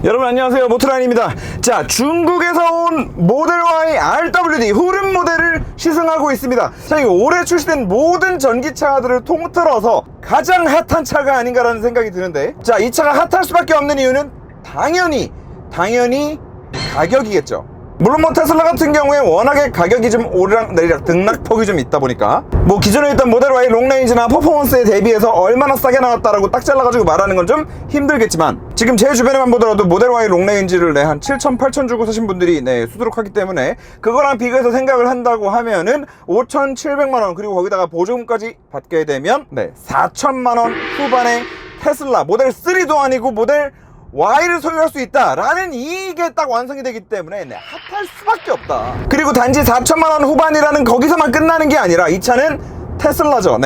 여러분 안녕하세요, 모트라인입니다. 자, 중국에서 온 모델 Y RWD 후륜 모델을 시승하고 있습니다. 자, 이 올해 출시된 모든 전기차들을 통틀어서 가장 핫한 차가 아닌가라는 생각이 드는데, 자, 이 차가 핫할 수밖에 없는 이유는 당연히 가격이겠죠. 물론 뭐 테슬라 같은 경우에 워낙에 가격이 좀 오르락내리락 등락폭이 좀 있다 보니까 뭐 기존에 있던 모델 Y 롱레인지나 퍼포먼스에 대비해서 얼마나 싸게 나왔다라고 딱 잘라가지고 말하는 건 좀 힘들겠지만, 지금 제 주변에만 보더라도 모델 Y 롱레인지를 한 7,000, 8,000 주고 사신 분들이 수두룩하기 때문에 그거랑 비교해서 생각을 한다고 하면은 5,700만원, 그리고 거기다가 보조금까지 받게 되면 4천만원 후반의 테슬라 모델 3도 아니고 모델 Y를 소유할 수 있다라는 이게 딱 완성이 되기 때문에 핫할 수밖에 없다. 그리고 단지 4천만원 후반이라는 거기서만 끝나는 게 아니라 이 차는 테슬라죠.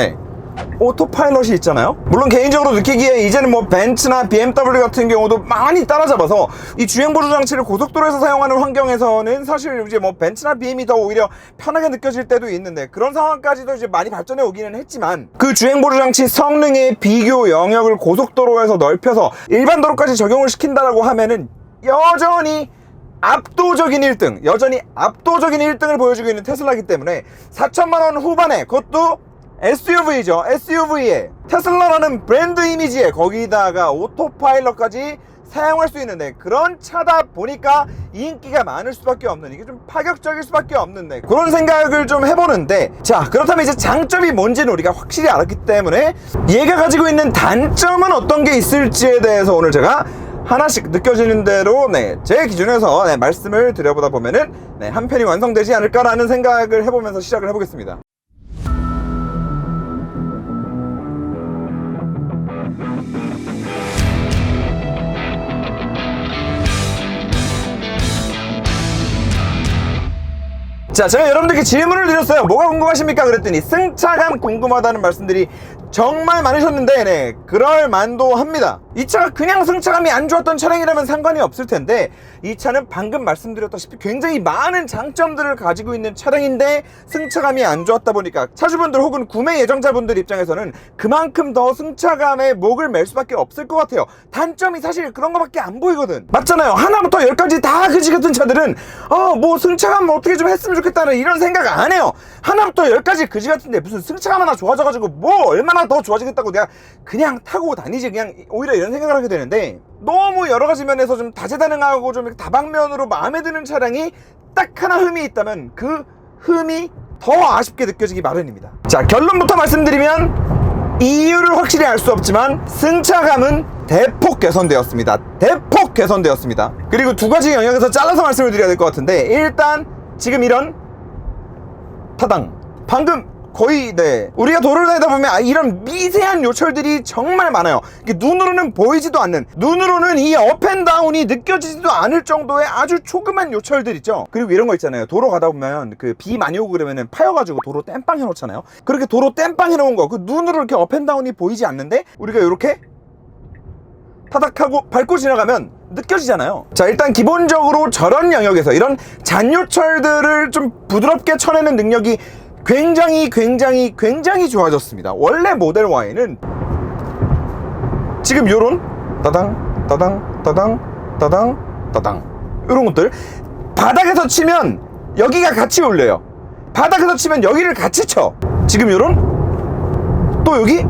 오토파일럿이 있잖아요. 물론 개인적으로 느끼기에 이제는 뭐 벤츠나 BMW 같은 경우도 많이 따라잡아서 이 주행보조 장치를 고속도로에서 사용하는 환경에서는 사실 이제 뭐 벤츠나 BM이 더 오히려 편하게 느껴질 때도 있는데, 그런 상황까지도 이제 많이 발전해 오기는 했지만 그 주행보조 장치 성능의 비교 영역을 고속도로에서 넓혀서 일반 도로까지 적용을 시킨다라고 하면은 여전히 압도적인 1등을 보여주고 있는 테슬라이기 때문에 4천만원 후반에, 그것도 SUV죠. SUV에 테슬라라는 브랜드 이미지에 거기다가 오토파일럿까지 사용할 수 있는 그런 차다 보니까 인기가 많을 수밖에 없는, 이게 좀 파격적일 수밖에 없는 그런 생각을 좀 해보는데, 자, 그렇다면 이제 장점이 뭔지는 우리가 확실히 알았기 때문에 얘가 가지고 있는 단점은 어떤 게 있을지에 대해서 오늘 제가 하나씩 느껴지는 대로 제 기준에서 말씀을 드려보다 보면은 한 편이 완성되지 않을까라는 생각을 해보면서 시작을 해보겠습니다. 자, 제가 여러분들께 질문을 드렸어요. 뭐가 궁금하십니까? 그랬더니 승차감 궁금하다는 말씀들이 정말 많으셨는데 그럴만도 합니다. 이 차가 그냥 승차감이 안 좋았던 차량이라면 상관이 없을 텐데, 이 차는 방금 말씀드렸다시피 굉장히 많은 장점들을 가지고 있는 차량인데 승차감이 안 좋았다 보니까 차주분들 혹은 구매 예정자분들 입장에서는 그만큼 더 승차감에 목을 맬 수밖에 없을 것 같아요. 단점이 사실 그런 거밖에 안 보이거든. 맞잖아요. 하나부터 열까지 다 그지 같은 차들은 뭐 승차감 어떻게 좀 했으면 좋겠다는 이런 생각 안 해요. 하나부터 열까지 그지 같은데 무슨 승차감 하나 좋아져가지고 뭐 얼마나 더 좋아지겠다고 내가 그냥 타고 다니지, 그냥 오히려 이런 생각을 하게 되는데, 너무 여러 가지 면에서 좀 다재다능하고 좀 다방면으로 마음에 드는 차량이 딱 하나 흠이 있다면 그 흠이 더 아쉽게 느껴지기 마련입니다. 자, 결론부터 말씀드리면 이유를 확실히 알 수 없지만 승차감은 대폭 개선되었습니다. 그리고 두 가지 영역에서 잘라서 말씀을 드려야 될 것 같은데, 일단 지금 이런 타당, 방금 거의 우리가 도로를 다니다 보면 이런 미세한 요철들이 정말 많아요. 눈으로는 보이지도 않는, 눈으로는 이 업앤다운이 느껴지지도 않을 정도의 아주 조그만 요철들 있죠. 그리고 이런 거 있잖아요. 도로 가다 보면 비 많이 오고 그러면은 파여가지고 도로 땜빵 해놓잖아요. 그렇게 도로 땜빵 해놓은 거, 눈으로 이렇게 업앤다운이 보이지 않는데 우리가 이렇게 타닥하고 밟고 지나가면 느껴지잖아요. 자, 일단 기본적으로 저런 영역에서 이런 잔요철들을 좀 부드럽게 쳐내는 능력이 굉장히 좋아졌습니다. 원래 모델 Y는 지금 요런 따당 요런 것들 바닥에서 치면 여기가 같이 울려요. 바닥에서 치면 여기를 같이 쳐. 지금 요런 또 여기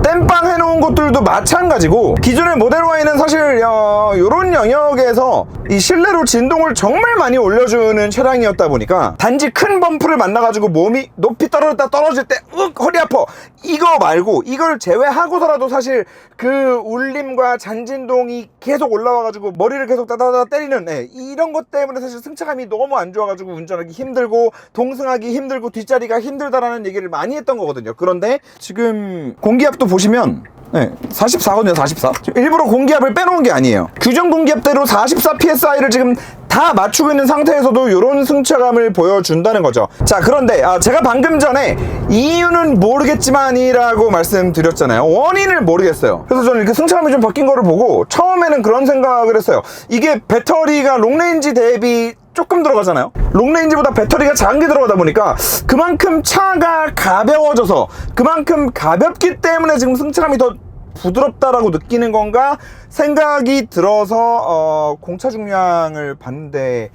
땜빵 해놓은 것들도 마찬가지고, 기존의 모델 Y는 사실 요런 영역에서 이 실내로 진동을 정말 많이 올려주는 차량이었다 보니까 단지 큰 범프를 만나가지고 몸이 높이 떨어질 때 허리 아파, 이거 말고 이걸 제외하고서라도 사실 그 울림과 잔진동이 계속 올라와가지고 머리를 계속 따다다 때리는 이런 것 때문에 사실 승차감이 너무 안 좋아가지고 운전하기 힘들고 동승하기 힘들고 뒷자리가 힘들다라는 얘기를 많이 했던 거거든요. 그런데 지금 공기압도 보시면 44거든요. 44. 일부러 공기압을 빼놓은 게 아니에요. 규정 공기압대로 44 PSI를 지금 다 맞추고 있는 상태에서도 이런 승차감을 보여준다는 거죠. 자, 그런데 제가 방금 전에 이유는 모르겠지만이라고 말씀드렸잖아요. 원인을 모르겠어요. 그래서 저는 이렇게 승차감이 좀 바뀐 거를 보고 처음에는 그런 생각을 했어요. 이게 배터리가 롱레인지 대비 조금 들어가잖아요. 롱레인지보다 배터리가 작은 게 들어가다 보니까 그만큼 차가 가벼워져서, 그만큼 가볍기 때문에 지금 승차감이 더 부드럽다라고 느끼는 건가 생각이 들어서 공차 중량을 봤는데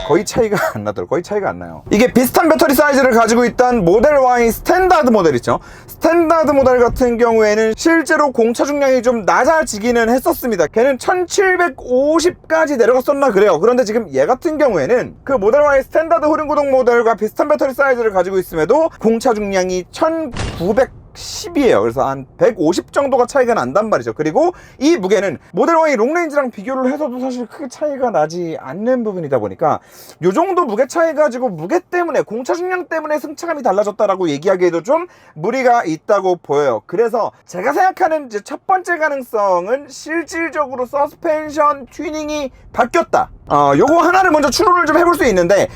거의 차이가 안 나더라고요. 거의 차이가 안 나요. 이게 비슷한 배터리 사이즈를 가지고 있던 모델 Y 스탠다드 모델 있죠. 스탠다드 모델 같은 경우에는 실제로 공차 중량이 좀 낮아지기는 했었습니다. 걔는 1750까지 내려갔었나 그래요. 그런데 지금 얘 같은 경우에는 그 모델 Y 스탠다드 후륜구동 모델과 비슷한 배터리 사이즈를 가지고 있음에도 공차 중량이 1910이에요. 그래서 한 150 정도가 차이가 난단 말이죠. 그리고 이 무게는 모델 Y 롱레인지랑 비교를 해서도 사실 크게 차이가 나지 않는 부분이다 보니까 요 정도 무게 차이 가지고 무게 때문에 공차 중량 때문에 승차감이 달라졌다라고 얘기하기에도 좀 무리가 있다고 보여요. 그래서 제가 생각하는 이제 첫 번째 가능성은 실질적으로 서스펜션 튜닝이 바뀌었다. 요거 하나를 먼저 추론을 좀 해볼 수 있는데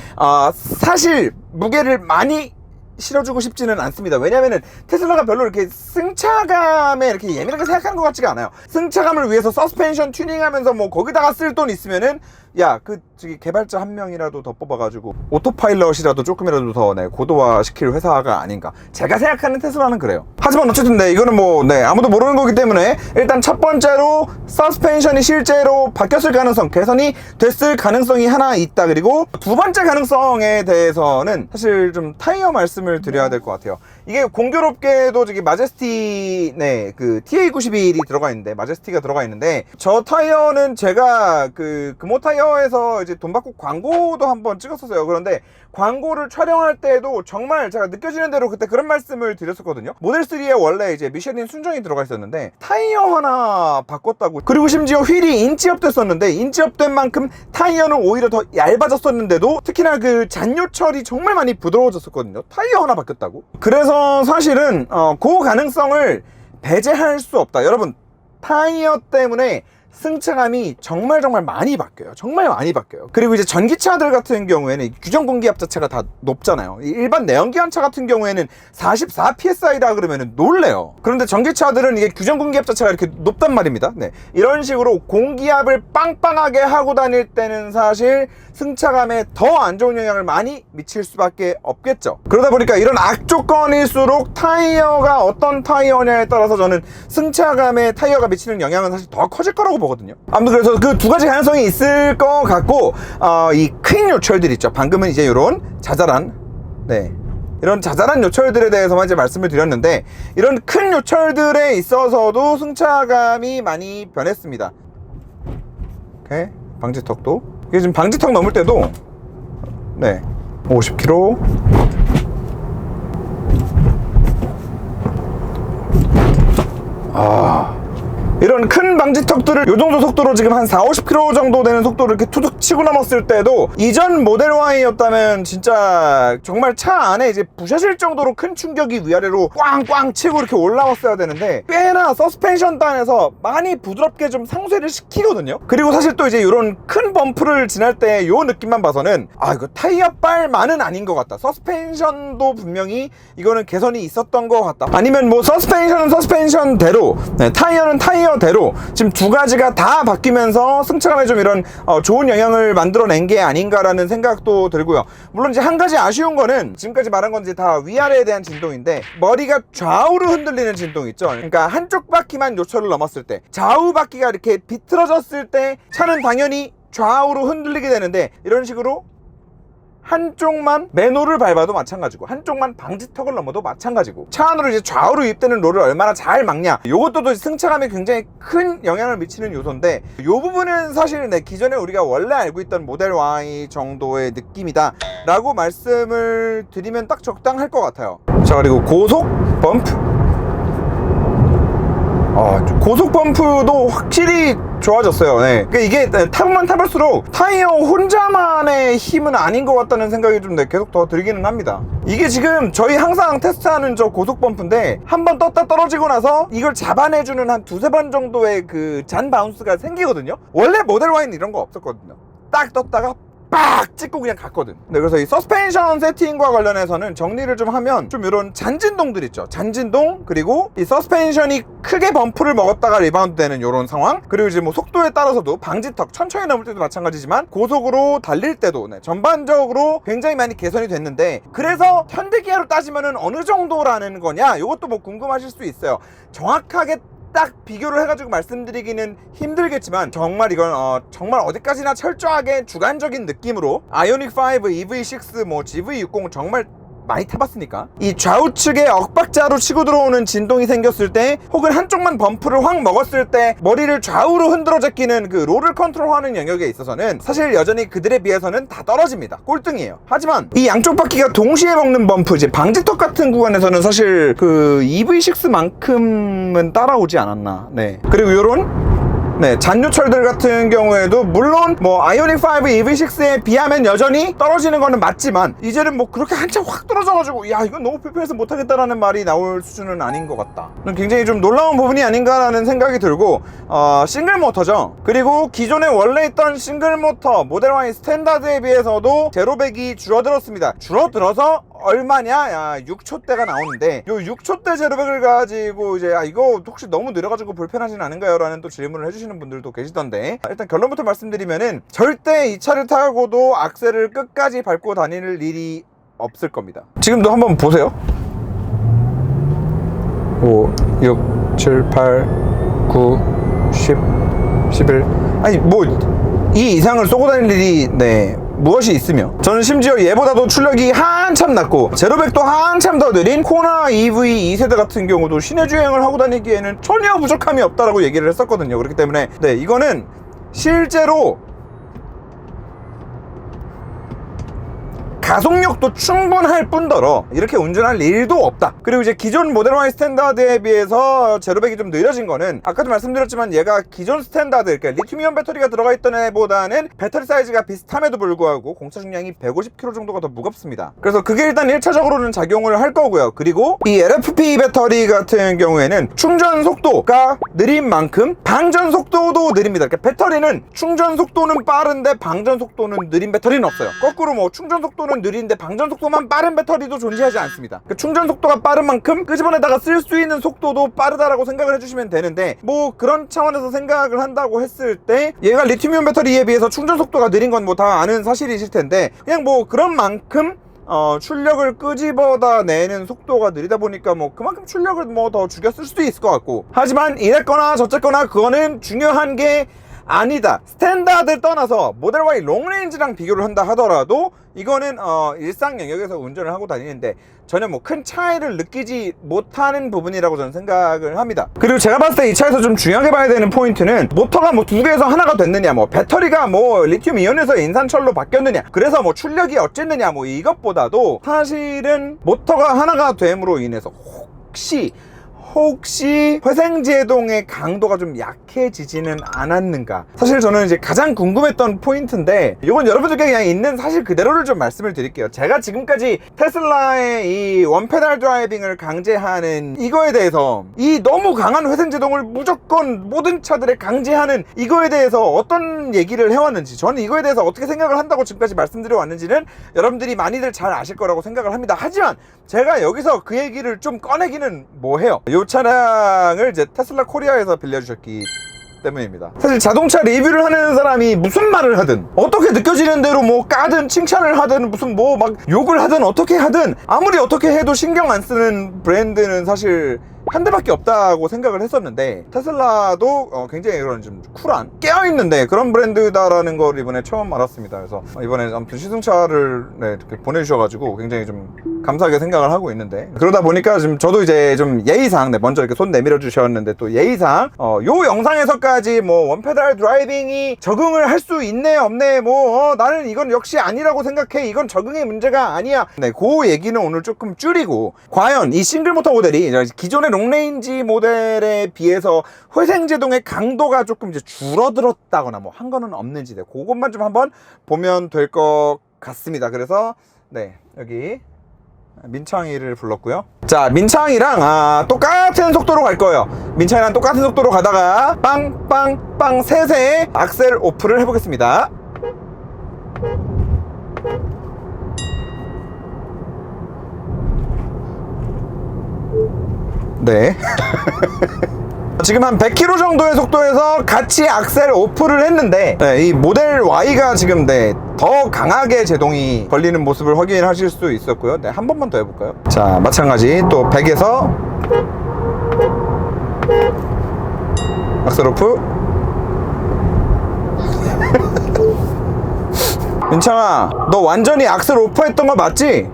사실 무게를 많이 실어주고 싶지는 않습니다. 왜냐면은 테슬라가 별로 이렇게 승차감에 이렇게 예민하게 생각하는 것 같지가 않아요. 승차감을 위해서 서스펜션 튜닝하면서 뭐 거기다가 쓸 돈 있으면은 야, 저기 개발자 한 명이라도 더 뽑아가지고 오토파일럿이라도 조금이라도 더 고도화 시킬 회사가 아닌가. 제가 생각하는 테슬라는 그래요. 하지만 어쨌든 이거는 뭐 아무도 모르는 거기 때문에 일단 첫 번째로 서스펜션이 실제로 바뀌었을 가능성, 개선이 됐을 가능성이 하나 있다. 그리고 두 번째 가능성에 대해서는 사실 좀 타이어 말씀을 드려야 될 것 같아요. 이게 공교롭게도 저기 마제스티 그 TA91이 들어가 있는데, 마제스티가 들어가 있는데, 저 타이어는 제가 금호 타이어에서 이제 돈 받고 광고도 한번 찍었었어요. 그런데 광고를 촬영할 때에도 정말 제가 느껴지는 대로 그때 그런 말씀을 드렸었거든요. 모델 3에 원래 이제 미쉐린 순정이 들어가 있었는데 타이어 하나 바꿨다고. 그리고 심지어 휠이 인치업 됐었는데 인치업 된 만큼 타이어는 오히려 더 얇아졌었는데도 특히나 그 잔요철이 정말 많이 부드러워졌었거든요. 타이어 하나 바뀌었다고. 그래서 사실은 그 가능성을 배제할 수 없다. 여러분, 타이어 때문에 승차감이 정말 많이 바뀌어요. 정말 많이 바뀌어요. 그리고 이제 전기차들 같은 경우에는 규정 공기압 자체가 다 높잖아요. 일반 내연기관차 같은 경우에는 44 psi라 그러면 놀래요. 그런데 전기차들은 이게 규정 공기압 자체가 이렇게 높단 말입니다. 이런 식으로 공기압을 빵빵하게 하고 다닐 때는 사실 승차감에 더 안 좋은 영향을 많이 미칠 수밖에 없겠죠. 그러다 보니까 이런 악조건일수록 타이어가 어떤 타이어냐에 따라서 저는 승차감에 타이어가 미치는 영향은 사실 더 커질 거라고 보거든요. 아무튼 그래서 그 두 가지 가능성이 있을 것 같고, 이 큰 요철들 있죠. 방금은 이제 이런 자잘한 이런 자잘한 요철들에 대해서만 이제 말씀을 드렸는데, 이런 큰 요철들에 있어서도 승차감이 많이 변했습니다. 오케이. 방지턱도 이게 지금 방지턱 넘을 때도 50km 이런 큰 방지턱들을 요 정도 속도로 지금 한 40-50km 정도 되는 속도를 이렇게 투둑 치고 넘었을 때도 이전 모델 Y였다면 진짜 정말 차 안에 이제 부셔질 정도로 큰 충격이 위아래로 꽝꽝 치고 이렇게 올라왔어야 되는데 꽤나 서스펜션 단에서 많이 부드럽게 좀 상쇄를 시키거든요. 그리고 사실 또 이제 이런 큰 범프를 지날 때 요 느낌만 봐서는 이거 타이어 빨만은 아닌 것 같다. 서스펜션도 분명히 이거는 개선이 있었던 것 같다. 아니면 뭐 서스펜션은 서스펜션대로 타이어는 타이어대로 지금 두 가지가 다 바뀌면서 승차감에 좀 이런 좋은 영향을 만들어낸 게 아닌가라는 생각도 들고요. 물론 이제 한 가지 아쉬운 거는 지금까지 말한 건 이제 다 위아래에 대한 진동인데, 머리가 좌우로 흔들리는 진동 있죠. 그러니까 한쪽 바퀴만 요철을 넘었을 때 좌우 바퀴가 이렇게 비틀어졌을 때 차는 당연히 좌우로 흔들리게 되는데, 이런 식으로 한쪽만 맨홀을 밟아도 마찬가지고 한쪽만 방지턱을 넘어도 마찬가지고 차 안으로 이제 좌우로 유입되는 롤을 얼마나 잘 막냐, 요것도 또 승차감에 굉장히 큰 영향을 미치는 요소인데, 요 부분은 사실 기존에 우리가 원래 알고 있던 모델 Y 정도의 느낌이다 라고 말씀을 드리면 딱 적당할 것 같아요. 자, 그리고 고속 범프, 고속 범프도 확실히 좋아졌어요. 그러니까 이게 타보면 타볼수록 타이어 혼자만의 힘은 아닌 것 같다는 생각이 좀 계속 더 들기는 합니다. 이게 지금 저희 항상 테스트하는 저 고속 범프인데, 한번 떴다 떨어지고 나서 이걸 잡아내주는 한 2-3번 정도의 그 잔 바운스가 생기거든요. 원래 모델 Y는 이런 거 없었거든요. 딱 떴다가 빡 찍고 그냥 갔거든. 네, 그래서 이 서스펜션 세팅과 관련해서는 정리를 좀 하면 좀 이런 잔진동들 있죠. 잔진동, 그리고 이 서스펜션이 크게 범프를 먹었다가 리바운드 되는 이런 상황, 그리고 이제 뭐 속도에 따라서도 방지턱 천천히 넘을 때도 마찬가지지만 고속으로 달릴 때도 전반적으로 굉장히 많이 개선이 됐는데, 그래서 현대기아로 따지면은 어느 정도라는 거냐, 이것도 뭐 궁금하실 수 있어요. 정확하게 딱 비교를 해가지고 말씀드리기는 힘들겠지만, 정말 이건 정말 어디까지나 철저하게 주관적인 느낌으로 아이오닉 5, EV6, 뭐 GV60 정말 많이 타봤으니까 이 좌우측에 엇박자로 치고 들어오는 진동이 생겼을 때, 혹은 한쪽만 범프를 확 먹었을 때 머리를 좌우로 흔들어 제끼는 그 롤을 컨트롤하는 영역에 있어서는 사실 여전히 그들에 비해서는 다 떨어집니다. 꼴등이에요. 하지만 이 양쪽 바퀴가 동시에 먹는 범프, 이제 방지턱 같은 구간에서는 사실 그 EV6만큼은 따라오지 않았나. 네. 그리고 요런 잔유철들 같은 경우에도 물론 뭐 아이오닉 5, EV6에 비하면 여전히 떨어지는 거는 맞지만, 이제는 뭐 그렇게 한참 확 떨어져가지고 야 이건 너무 불편해서 못하겠다라는 말이 나올 수준은 아닌 것 같다. 굉장히 좀 놀라운 부분이 아닌가라는 생각이 들고, 싱글 모터죠. 그리고 기존에 원래 있던 싱글 모터 모델 Y 스탠다드에 비해서도 제로백이 줄어들었습니다. 줄어들어서 얼마냐? 야 6초대가 나오는데, 요 6초대 제로백을 가지고 이제 이거 혹시 너무 느려가지고 불편하진 않은가요? 라는 또 질문을 해주시는 분들도 계시던데, 일단 결론부터 말씀드리면은 절대 이 차를 타고도 악셀을 끝까지 밟고 다닐 일이 없을 겁니다. 지금도 한번 보세요. 5, 6, 7, 8, 9, 10, 11. 아니 뭐 이 이상을 쏘고 다닐 일이 무엇이 있으며, 저는 심지어 얘보다도 출력이 한참 낮고 제로백도 한참 더 느린 코나 EV 2세대 같은 경우도 시내 주행을 하고 다니기에는 전혀 부족함이 없다라고 얘기를 했었거든요. 그렇기 때문에 이거는 실제로 가속력도 충분할 뿐더러 이렇게 운전할 일도 없다. 그리고 이제 기존 모델 Y 스탠다드에 비해서 제로백이 좀 느려진 거는, 아까도 말씀드렸지만 얘가 기존 스탠다드, 그러니까 리튬이온 배터리가 들어가 있던 애보다는 배터리 사이즈가 비슷함에도 불구하고 공차 중량이 150kg 정도가 더 무겁습니다. 그래서 그게 일단 1차적으로는 작용을 할 거고요. 그리고 이 LFP 배터리 같은 경우에는 충전 속도가 느린 만큼 방전 속도도 느립니다. 그러니까 배터리는 충전 속도는 빠른데 방전 속도는 느린 배터리는 없어요. 거꾸로 뭐 충전 속도는 느린데 방전 속도만 빠른 배터리도 존재하지 않습니다. 그 충전 속도가 빠른 만큼 끄집어내다가 쓸 수 있는 속도도 빠르다라고 생각을 해주시면 되는데, 뭐 그런 차원에서 생각을 한다고 했을 때 얘가 리튬이온 배터리에 비해서 충전 속도가 느린 건 뭐 다 아는 사실이실 텐데, 그냥 뭐 그런 만큼 출력을 끄집어다 내는 속도가 느리다 보니까 뭐 그만큼 출력을 뭐 더 죽여 쓸 수도 있을 것 같고, 하지만 이랬거나 저쨌거나 그거는 중요한 게 아니다. 스탠다드를 떠나서 모델 Y 롱레인지랑 비교를 한다 하더라도 이거는 일상 영역에서 운전을 하고 다니는데 전혀 뭐 큰 차이를 느끼지 못하는 부분이라고 저는 생각을 합니다. 그리고 제가 봤을 때 이 차에서 좀 중요하게 봐야 되는 포인트는, 모터가 뭐 두 개에서 하나가 됐느냐, 뭐 배터리가 뭐 리튬 이온에서 인산철로 바뀌었느냐, 그래서 뭐 출력이 어쨌느냐, 뭐 이것보다도 사실은 모터가 하나가 됨으로 인해서 혹시 회생제동의 강도가 좀 약해지지는 않았는가, 사실 저는 이제 가장 궁금했던 포인트인데, 이건 여러분들께 그냥 있는 사실 그대로를 좀 말씀을 드릴게요. 제가 지금까지 테슬라의 이 원페달 드라이빙을 강제하는 이거에 대해서, 이 너무 강한 회생제동을 무조건 모든 차들에 강제하는 이거에 대해서 어떤 얘기를 해왔는지, 저는 이거에 대해서 어떻게 생각을 한다고 지금까지 말씀드려 왔는지는 여러분들이 많이들 잘 아실 거라고 생각을 합니다. 하지만 제가 여기서 그 얘기를 좀 꺼내기는 뭐해요. 이 차량을 이제 테슬라 코리아에서 빌려주셨기 때문입니다. 사실 자동차 리뷰를 하는 사람이 무슨 말을 하든, 어떻게 느껴지는 대로 뭐 까든 칭찬을 하든 무슨 뭐 막 욕을 하든 어떻게 하든, 아무리 어떻게 해도 신경 안 쓰는 브랜드는 사실 한 대밖에 없다고 생각을 했었는데, 테슬라도 굉장히 그런 좀 쿨한, 깨어있는데 그런 브랜드다라는 걸 이번에 처음 알았습니다. 그래서 이번에 아무튼 시승차를 이렇게 보내주셔가지고 굉장히 좀 감사하게 생각을 하고 있는데, 그러다 보니까 지금 저도 이제 좀 예의상 먼저 이렇게 손 내밀어 주셨는데, 또 예의상 요 영상에서까지 뭐 원페달 드라이빙이 적응을 할 수 있네 없네, 뭐 나는 이건 역시 아니라고 생각해, 이건 적응의 문제가 아니야, 그 얘기는 오늘 조금 줄이고, 과연 이 싱글 모터 모델이 기존의 롱레인지 모델에 비해서 회생제동의 강도가 조금 이제 줄어들었다거나 뭐 한 거는 없는지, 그것만 좀 한번 보면 될 것 같습니다. 그래서 여기 민창이를 불렀고요. 자, 민창이랑 똑같은 속도로 갈 거예요. 민창이랑 똑같은 속도로 가다가 빵빵빵 셋에 악셀 오프를 해보겠습니다. 네. 지금 한 100km 정도의 속도에서 같이 악셀 오프를 했는데 이 모델 Y가 지금 더 강하게 제동이 걸리는 모습을 확인하실 수 있었고요. 한 번만 더 해볼까요? 자, 마찬가지 또 100에서 악셀 오프. 민창아, 너 완전히 악셀 오프했던 거 맞지?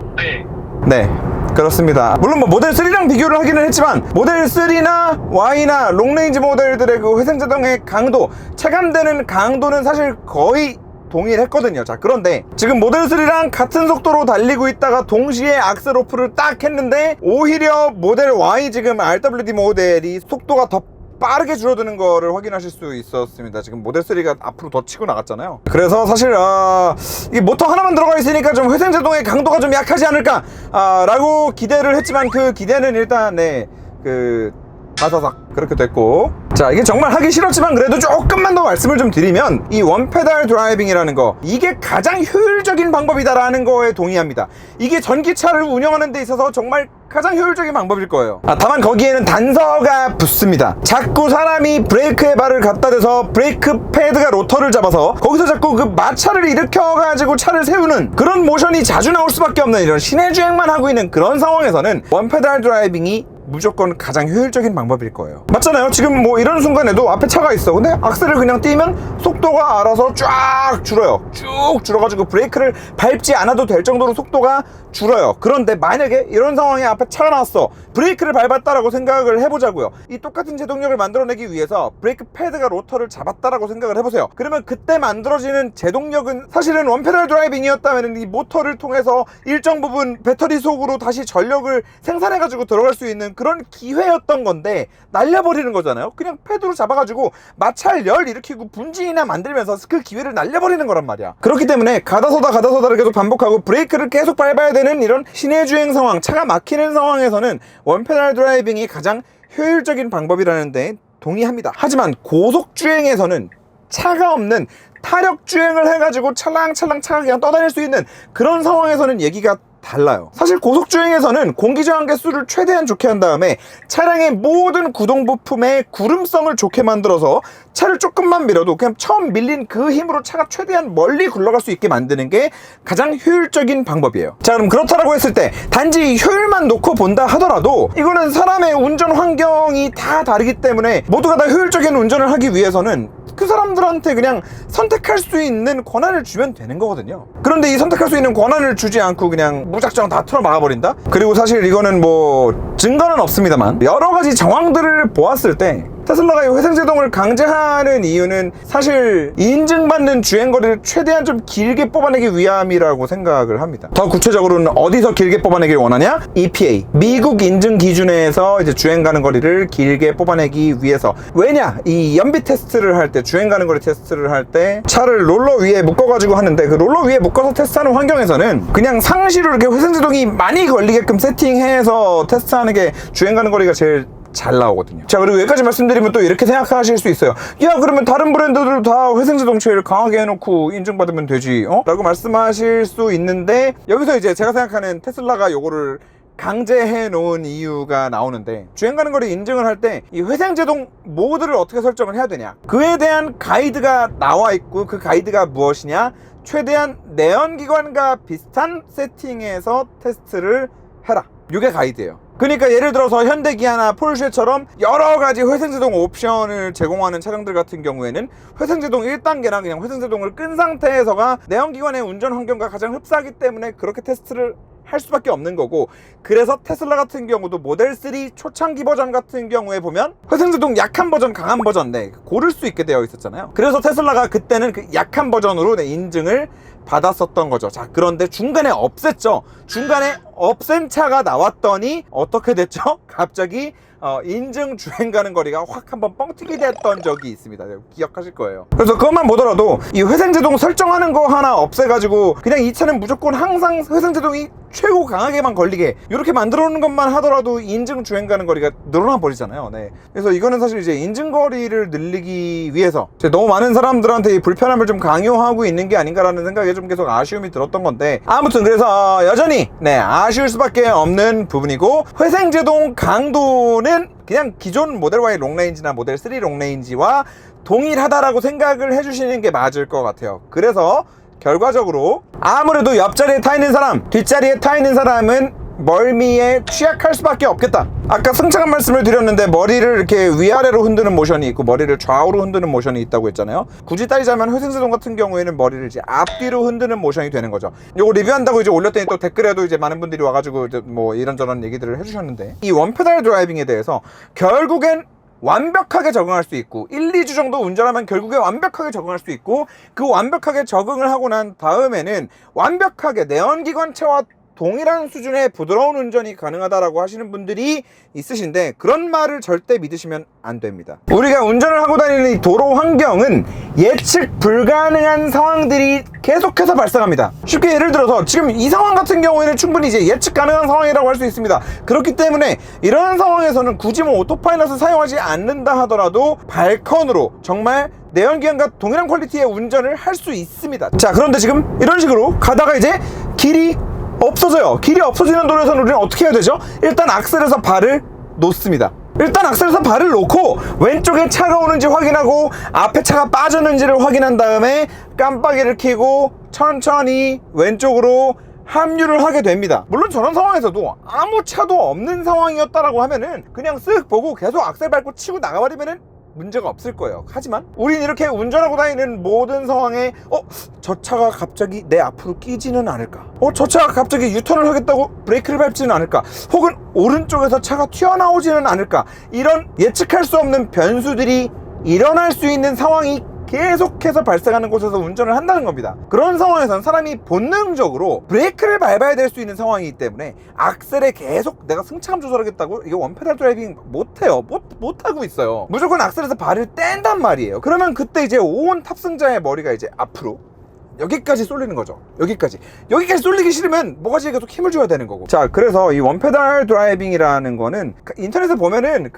네, 그렇습니다. 물론 뭐 모델 3랑 비교를 하기는 했지만 모델 3나 Y나 롱레인지 모델들의 그 회생제동의 강도, 체감되는 강도는 사실 거의 동일했거든요. 자, 그런데 지금 모델 3랑 같은 속도로 달리고 있다가 동시에 악셀 오프를 딱 했는데 오히려 모델 Y 지금 RWD 모델이 속도가 더 빠르게 줄어드는 거를 확인하실 수 있었습니다. 지금 모델 3가 앞으로 더 치고 나갔잖아요. 그래서 사실 이 모터 하나만 들어가 있으니까 좀 회생제동의 강도가 좀 약하지 않을까 라고 기대를 했지만 그 기대는 일단 바사삭 그렇게 됐고, 자, 이게 정말 하기 싫었지만 그래도 조금만 더 말씀을 좀 드리면 이 원페달 드라이빙이라는 거, 이게 가장 효율적인 방법이다라는 거에 동의합니다. 이게 전기차를 운영하는 데 있어서 정말 가장 효율적인 방법일 거예요. 다만 거기에는 단서가 붙습니다. 자꾸 사람이 브레이크에 발을 갖다 대서 브레이크 패드가 로터를 잡아서 거기서 자꾸 그 마찰을 일으켜가지고 차를 세우는 그런 모션이 자주 나올 수밖에 없는 이런 시내주행만 하고 있는 그런 상황에서는 원페달 드라이빙이 무조건 가장 효율적인 방법일 거예요. 맞잖아요. 지금 뭐 이런 순간에도 앞에 차가 있어. 근데 악셀을 그냥 띄면 속도가 알아서 쫙 줄어요. 쭉 줄어가지고 브레이크를 밟지 않아도 될 정도로 속도가 줄어요. 그런데 만약에 이런 상황에 앞에 차가 나왔어. 브레이크를 밟았다라고 생각을 해보자고요. 이 똑같은 제동력을 만들어내기 위해서 브레이크 패드가 로터를 잡았다라고 생각을 해보세요. 그러면 그때 만들어지는 제동력은 사실은 원페달 드라이빙이었다면 이 모터를 통해서 일정 부분 배터리 속으로 다시 전력을 생산해가지고 들어갈 수 있는 그런 기회였던 건데 날려버리는 거잖아요. 그냥 패드로 잡아가지고 마찰 열 일으키고 분진이나 만들면서 그 기회를 날려버리는 거란 말이야. 그렇기 때문에 가다서다를 계속 반복하고 브레이크를 계속 밟아야 되는 이런 시내주행 상황, 차가 막히는 상황에서는 원페달 드라이빙이 가장 효율적인 방법이라는데 동의합니다. 하지만 고속주행에서는 차가 없는 타력주행을 해가지고 찰랑찰랑 차가 그냥 떠다닐 수 있는 그런 상황에서는 얘기가 달라요. 사실 고속주행에서는 공기저항 개수를 최대한 좋게 한 다음에 차량의 모든 구동 부품의 구름성을 좋게 만들어서 차를 조금만 밀어도 그냥 처음 밀린 그 힘으로 차가 최대한 멀리 굴러갈 수 있게 만드는 게 가장 효율적인 방법이에요. 자, 그럼 그렇다라고 했을 때 단지 효율만 놓고 본다 하더라도 이거는 사람의 운전 환경이 다 다르기 때문에 모두가 다 효율적인 운전을 하기 위해서는 그 사람들한테 그냥 선택할 수 있는 권한을 주면 되는 거거든요. 그런데 이 선택할 수 있는 권한을 주지 않고 그냥 무작정 다 틀어 막아버린다? 그리고 사실 이거는 뭐 증거는 없습니다만 여러 가지 정황들을 보았을 때 테슬라가 이 회생제동을 강제하는 이유는 사실 인증받는 주행거리를 최대한 좀 길게 뽑아내기 위함이라고 생각을 합니다. 더 구체적으로는 어디서 길게 뽑아내길 원하냐? EPA, 미국 인증 기준에서 이제 주행 가는 거리를 길게 뽑아내기 위해서. 왜냐? 이 연비 테스트를 할 때, 주행 가는 거리 테스트를 할 때 차를 롤러 위에 묶어가지고 하는데 그 롤러 위에 묶어서 테스트하는 환경에서는 그냥 상시로 이렇게 회생제동이 많이 걸리게끔 세팅해서 테스트하는 게 주행 가는 거리가 제일 잘 나오거든요. 자, 그리고 여기까지 말씀드리면 또 이렇게 생각하실 수 있어요. 야, 그러면 다른 브랜드들 다 회생제동 제일 강하게 해놓고 인증받으면 되지, 라고 말씀하실 수 있는데, 여기서 이제 제가 생각하는 테슬라가 요거를 강제해 놓은 이유가 나오는데, 주행 가는 거리 인증을 할 때 이 회생제동 모드를 어떻게 설정을 해야 되냐, 그에 대한 가이드가 나와 있고, 그 가이드가 무엇이냐, 최대한 내연기관과 비슷한 세팅에서 테스트를 해라, 이게 가이드예요. 그러니까 예를 들어서 현대기아나 포르쉐처럼 여러 가지 회생제동 옵션을 제공하는 차량들 같은 경우에는 회생제동 1단계랑 그냥 회생제동을 끈 상태에서가 내연기관의 운전 환경과 가장 흡사하기 때문에 그렇게 테스트를 할 수밖에 없는 거고, 그래서 테슬라 같은 경우도 모델3 초창기 버전 같은 경우에 보면 회생제동 약한 버전, 강한 버전 고를 수 있게 되어 있었잖아요. 그래서 테슬라가 그때는 그 약한 버전으로 인증을 받았었던 거죠. 자, 그런데 중간에 없앴죠. 중간에 없앤 차가 나왔더니 어떻게 됐죠? 갑자기 인증 주행 가는 거리가 확 한번 뻥튀기 됐던 적이 있습니다. 기억하실 거예요. 그래서 그것만 보더라도 이 회생제동 설정하는 거 하나 없애가지고 그냥 이 차는 무조건 항상 회생제동이 최고 강하게만 걸리게 이렇게 만들어 놓는 것만 하더라도 인증 주행 가는 거리가 늘어나 버리잖아요. 네. 그래서 이거는 사실 이제 인증 거리를 늘리기 위해서 너무 많은 사람들한테 이 불편함을 좀 강요하고 있는 게 아닌가라는 생각에 좀 계속 아쉬움이 들었던 건데, 아무튼 그래서 여전히 아쉬울 수밖에 없는 부분이고, 회생제동 강도는 그냥 기존 모델 Y 롱레인지나 모델 3 롱레인지와 동일하다라고 생각을 해주시는 게 맞을 것 같아요. 그래서 결과적으로 아무래도 옆자리에 타 있는 사람, 뒷자리에 타 있는 사람은 멀미에 취약할 수밖에 없겠다. 아까 승차감 말씀을 드렸는데 머리를 이렇게 위아래로 흔드는 모션이 있고 머리를 좌우로 흔드는 모션이 있다고 했잖아요. 굳이 따지자면 회생제동 같은 경우에는 머리를 이제 앞뒤로 흔드는 모션이 되는 거죠. 요거 리뷰한다고 이제 올렸더니 또 댓글에도 이제 많은 분들이 와가지고 이제 뭐 이런저런 얘기들을 해주셨는데, 이 원페달 드라이빙에 대해서 결국엔 완벽하게 적응할 수 있고 1, 2주 정도 운전하면 결국에 완벽하게 적응할 수 있고, 그 완벽하게 적응을 하고 난 다음에는 완벽하게 내연기관차와 동일한 수준의 부드러운 운전이 가능하다라고 하시는 분들이 있으신데, 그런 말을 절대 믿으시면 안 됩니다. 우리가 운전을 하고 다니는 이 도로 환경은 예측 불가능한 상황들이 계속해서 발생합니다. 쉽게 예를 들어서 지금 이 상황 같은 경우에는 충분히 이제 예측 가능한 상황이라고 할 수 있습니다. 그렇기 때문에 이런 상황에서는 굳이 뭐 오토파일럿을 사용하지 않는다 하더라도 발컨으로 정말 내연기관과 동일한 퀄리티의 운전을 할 수 있습니다. 자, 그런데 지금 이런 식으로 가다가 이제 길이 없어져요. 길이 없어지는 도로에서는 우리는 어떻게 해야 되죠? 일단 악셀에서 발을 놓습니다. 일단 악셀에서 발을 놓고 왼쪽에 차가 오는지 확인하고 앞에 차가 빠졌는지를 확인한 다음에 깜빡이를 켜고 천천히 왼쪽으로 합류를 하게 됩니다. 물론 저런 상황에서도 아무 차도 없는 상황이었다라고 하면은 그냥 쓱 보고 계속 악셀 밟고 치고 나가버리면은 문제가 없을 거예요. 하지만 우린 이렇게 운전하고 다니는 모든 상황에 저 차가 갑자기 내 앞으로 끼지는 않을까, 저 차가 갑자기 유턴을 하겠다고 브레이크를 밟지는 않을까, 혹은 오른쪽에서 차가 튀어나오지는 않을까, 이런 예측할 수 없는 변수들이 일어날 수 있는 상황이 계속해서 발생하는 곳에서 운전을 한다는 겁니다. 그런 상황에서는 사람이 본능적으로 브레이크를 밟아야 될 수 있는 상황이기 때문에 악셀에 계속 내가 승차감 조절하겠다고 이게 원페달 드라이빙 못해요. 못하고 있어요. 무조건 악셀에서 발을 뗀단 말이에요. 그러면 그때 이제 온 탑승자의 머리가 이제 앞으로 여기까지 쏠리는 거죠. 여기까지 쏠리기 싫으면 뭐가지 계속 힘을 줘야 되는 거고. 자, 그래서 이 원페달 드라이빙이라는 거는 인터넷에 보면은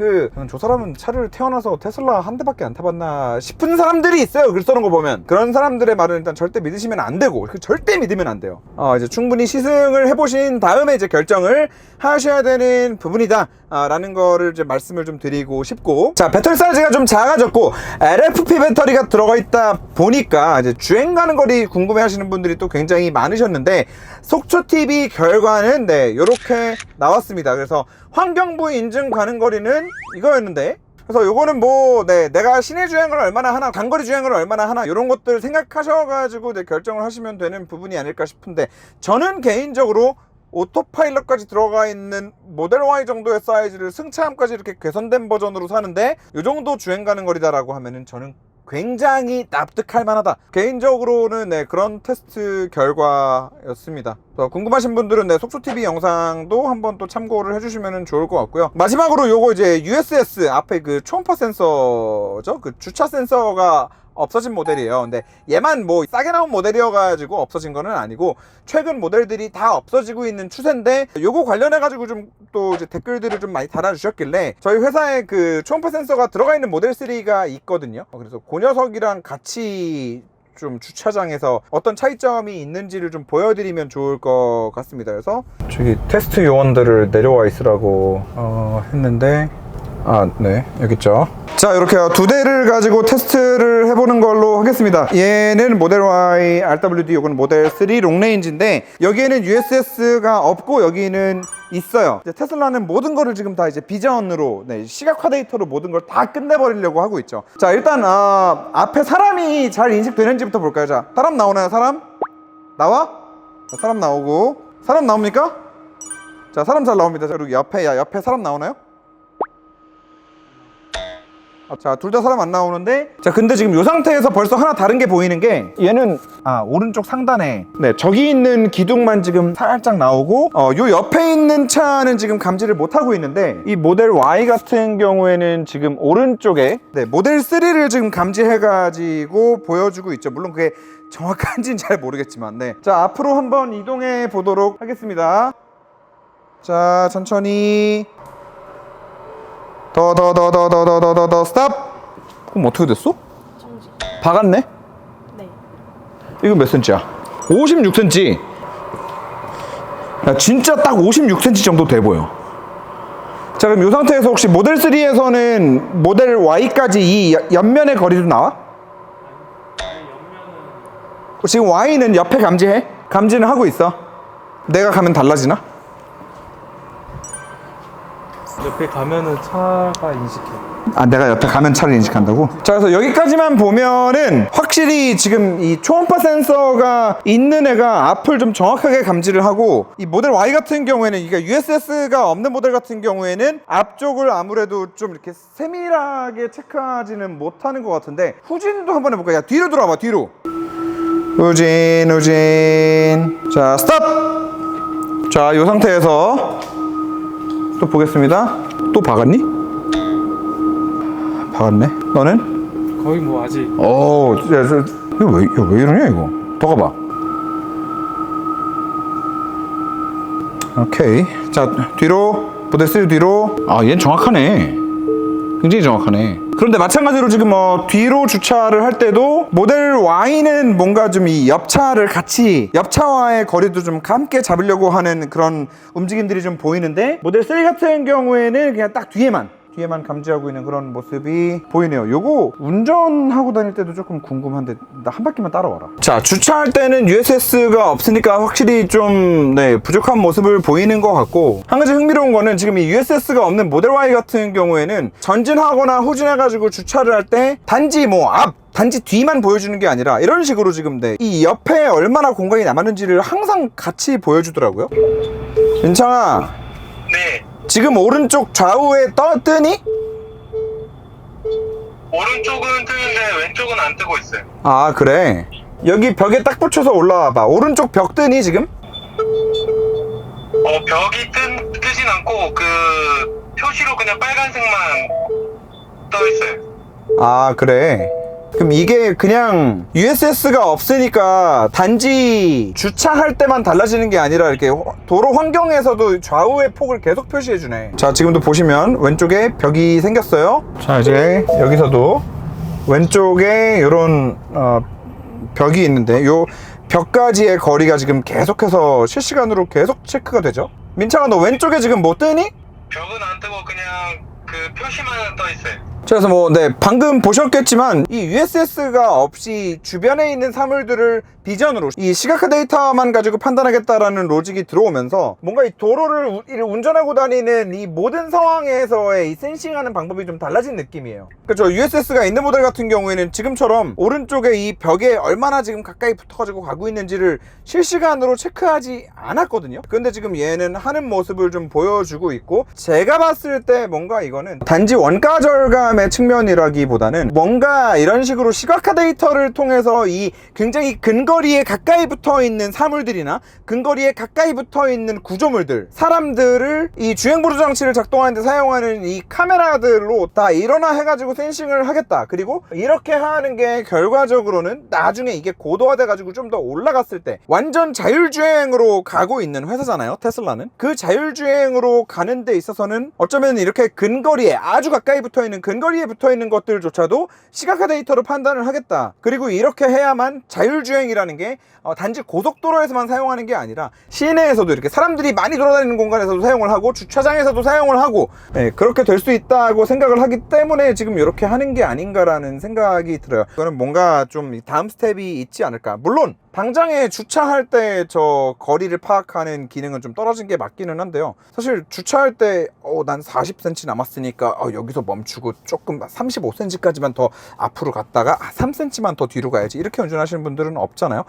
저 사람은 차를 태어나서 테슬라 한 대밖에 안 타봤나 싶은 사람들이 있어요. 글 써놓은 거 보면. 그런 사람들의 말은 일단 절대 믿으시면 안 되고, 절대 믿으면 안 돼요. 이제 충분히 시승을 해보신 다음에 이제 결정을 하셔야 되는 부분이다 라는 거를 이제 말씀을 좀 드리고 싶고, 자, 배터리 사이즈가 좀 작아졌고 LFP 배터리가 들어가 있다 보니까 이제 주행 가는 거리 궁금해 하시는 분들이 또 굉장히 많으셨는데, 속초TV 결과는 요렇게 나왔습니다. 그래서 환경부 인증 가는 거리는 이거였는데, 그래서 요거는 내가 시내 주행을 얼마나 하나, 단거리 주행을 얼마나 하나, 이런 것들 생각하셔가지고 결정을 하시면 되는 부분이 아닐까 싶은데, 저는 개인적으로 오토파일럿까지 들어가 있는 모델 Y 정도의 사이즈를 승차감까지 이렇게 개선된 버전으로 사는데 이 정도 주행 가는 거리다라고 하면은 저는 굉장히 납득할 만하다. 개인적으로는 그런 테스트 결과였습니다. 궁금하신 분들은 속초TV 영상도 한번 또 참고를 해주시면 좋을 것 같고요. 마지막으로 요거 이제 USS 앞에 그 초음파 센서죠? 그 주차 센서가 없어진 모델이에요. 근데 얘만 뭐 싸게 나온 모델이어가지고 없어진 거는 아니고 최근 모델들이 다 없어지고 있는 추세인데, 요거 관련해가지고 좀 또 이제 댓글들을 좀 많이 달아주셨길래 저희 회사에 그 초음파 센서가 들어가 있는 모델 3가 있거든요. 그래서 그 녀석이랑 같이 좀 주차장에서 어떤 차이점이 있는지를 좀 보여드리면 좋을 것 같습니다. 그래서 저기 테스트 요원들을 내려와 있으라고 했는데, 네, 여기 있죠. 자, 이렇게 두 대를 가지고 테스트를 해보는 걸로 하겠습니다. 얘는 모델 Y RWD, 요거는 모델 3 롱레인지인데 여기에는 USS가 없고 여기는 있어요. 이제 테슬라는 모든 거를 지금 다 이제 비전으로, 시각화 데이터로 모든 걸 다 끝내버리려고 하고 있죠. 자, 일단 앞에 사람이 잘 인식되는지부터 볼까요? 자, 사람 나오나요? 사람? 나와? 자, 사람 나오고, 사람 나옵니까? 자, 사람 잘 나옵니다. 자, 그리고 옆에 사람 나오나요? 자, 둘 다 사람 안 나오는데, 자, 근데 지금 이 상태에서 벌써 하나 다른 게 보이는 게, 얘는 오른쪽 상단에 저기 있는 기둥만 지금 살짝 나오고, 요 옆에 있는 차는 지금 감지를 못하고 있는데, 이 모델 Y 같은 경우에는 지금 오른쪽에 모델 3를 지금 감지해가지고 보여주고 있죠. 물론 그게 정확한지는 잘 모르겠지만. 자, 앞으로 한번 이동해 보도록 하겠습니다. 자, 천천히 더 스탑. 그럼 어떻게 됐어? 정지. 박았네? 네. 이거 몇 cm야? 56cm. 야, 진짜 딱 56cm 정도 돼 보여. 자, 그럼 이 상태에서 혹시 모델 3에서는 모델 Y까지 이 옆면의 거리도 나와? 지금 Y는 옆에 감지해? 감지는 하고 있어. 내가 가면 달라지나? 옆에 가면은 차가 인식해. 내가 옆에 가면 차를 인식한다고? 자, 그래서 여기까지만 보면은 확실히 지금 이 초음파 센서가 있는 애가 앞을 좀 정확하게 감지를 하고, 이 모델 Y 같은 경우에는, 이게 USS가 없는 모델 같은 경우에는 앞쪽을 아무래도 좀 이렇게 세밀하게 체크하지는 못하는 것 같은데, 후진도 한번 해볼까? 야, 뒤로 돌아봐, 뒤로. 후진. 자, 스탑! 자, 이 상태에서 또 보겠습니다. 또 박았니? 박았네. 너는? 거의 뭐 아직. 이거 왜 이러냐 이거. 더 가봐. 오케이. 자, 뒤로. 모델 3 뒤로. 얘는 정확하네. 굉장히 정확하네. 그런데 마찬가지로 지금 뒤로 주차를 할 때도 모델 Y는 뭔가 좀 이 옆차를 같이, 옆차와의 거리도 좀 함께 잡으려고 하는 그런 움직임들이 좀 보이는데, 모델 3 같은 경우에는 그냥 딱 뒤에만 감지하고 있는 그런 모습이 보이네요. 요거 운전하고 다닐 때도 조금 궁금한데, 나 한 바퀴만 따라와라. 자, 주차할 때는 USS가 없으니까 확실히 좀 부족한 모습을 보이는 것 같고, 한 가지 흥미로운 거는 지금 이 USS가 없는 모델 Y 같은 경우에는 전진하거나 후진해가지고 주차를 할 때 단지 단지 뒤만 보여주는 게 아니라 이런 식으로 지금 이 옆에 얼마나 공간이 남았는지를 항상 같이 보여주더라고요. 윤창아. 네. 지금 오른쪽 좌우에 뜨니? 오른쪽은 뜨는데 왼쪽은 안 뜨고 있어요. 그래. 여기 벽에 딱 붙여서 올라와봐. 오른쪽 벽 뜨니 지금? 벽이 뜨진 않고 그 표시로 그냥 빨간색만 떠 있어요. 그래. 그럼 이게 그냥 USS가 없으니까 단지 주차할 때만 달라지는 게 아니라 이렇게 도로 환경에서도 좌우의 폭을 계속 표시해주네. 자, 지금도 보시면 왼쪽에 벽이 생겼어요. 자, 이제 여기서도 왼쪽에 이런 벽이 있는데, 요 벽까지의 거리가 지금 계속해서 실시간으로 계속 체크가 되죠. 민창아, 너 왼쪽에 지금 뭐 뜨니? 벽은 안 뜨고 그냥 그 표시만 떠 있어요. 그래서 방금 보셨겠지만 이 USS가 없이 주변에 있는 사물들을 비전으로, 이 시각화 데이터만 가지고 판단하겠다라는 로직이 들어오면서 뭔가 이 도로를 운전하고 다니는 이 모든 상황에서의 이 센싱하는 방법이 좀 달라진 느낌이에요. 그렇죠. USS가 있는 모델 같은 경우에는 지금처럼 오른쪽에 이 벽에 얼마나 지금 가까이 붙어가지고 가고 있는지를 실시간으로 체크하지 않았거든요. 근데 지금 얘는 하는 모습을 좀 보여주고 있고, 제가 봤을 때 뭔가 이거는 단지 원가 절감의 측면이라기보다는 뭔가 이런 식으로 시각화 데이터를 통해서 이 굉장히 근거리에 가까이 붙어 있는 사물들이나 근거리에 가까이 붙어 있는 구조물들, 사람들을 이 주행보조 장치를 작동하는 데 사용하는 이 카메라들로 다 일어나 해가지고 센싱을 하겠다. 그리고 이렇게 하는 게 결과적으로는 나중에 이게 고도화돼 가지고 좀 더 올라갔을 때 완전 자율주행으로 가고 있는 회사잖아요, 테슬라는. 그 자율주행으로 가는 데 있어서는 어쩌면 이렇게 근거리에 아주 가까이 붙어 있는, 근거리에 붙어 있는 것들조차도 시각화 데이터로 판단을 하겠다. 그리고 이렇게 해야만 자율주행이라는 게 단지 고속도로에서만 사용하는 게 아니라 시내에서도, 이렇게 사람들이 많이 돌아다니는 공간에서도 사용을 하고 주차장에서도 사용을 하고, 그렇게 될 수 있다고 생각을 하기 때문에 지금 이렇게 하는 게 아닌가라는 생각이 들어요. 이거는 뭔가 좀 다음 스텝이 있지 않을까. 물론 당장에 주차할 때 저 거리를 파악하는 기능은 좀 떨어진 게 맞기는 한데요. 사실 주차할 때 난 40cm 남았으니까 여기서 멈추고 조금 35cm까지만 더 앞으로 갔다가 3cm만 더 뒤로 가야지, 이렇게 운전하시는 분들은 없잖아요.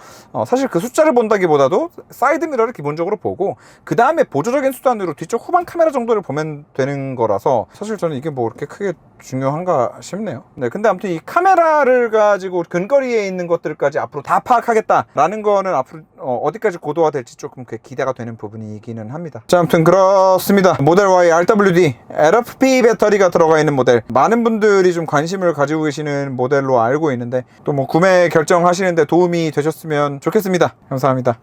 사실 그 숫자를 본다기보다도 사이드미러를 기본적으로 보고 그 다음에 보조적인 수단으로 뒤쪽 후방 카메라 정도를 보면 되는 거라서 사실 저는 이게 뭐 그렇게 크게 중요한가 싶네요. 네, 근데 아무튼 이 카메라를 가지고 근거리에 있는 것들까지 앞으로 다 파악하겠다라는 거는 앞으로 어디까지 고도화될지 조금 기대가 되는 부분이기는 합니다. 자, 아무튼 그렇습니다. 모델 Y RWD LFP 배터리가 들어가 있는 모델, 많은 분들이 좀 관심을 가지고 계시는 모델로 알고 있는데 또 뭐 구매 결정하시는데 도움이 되셨으면 좋겠습니다. 감사합니다.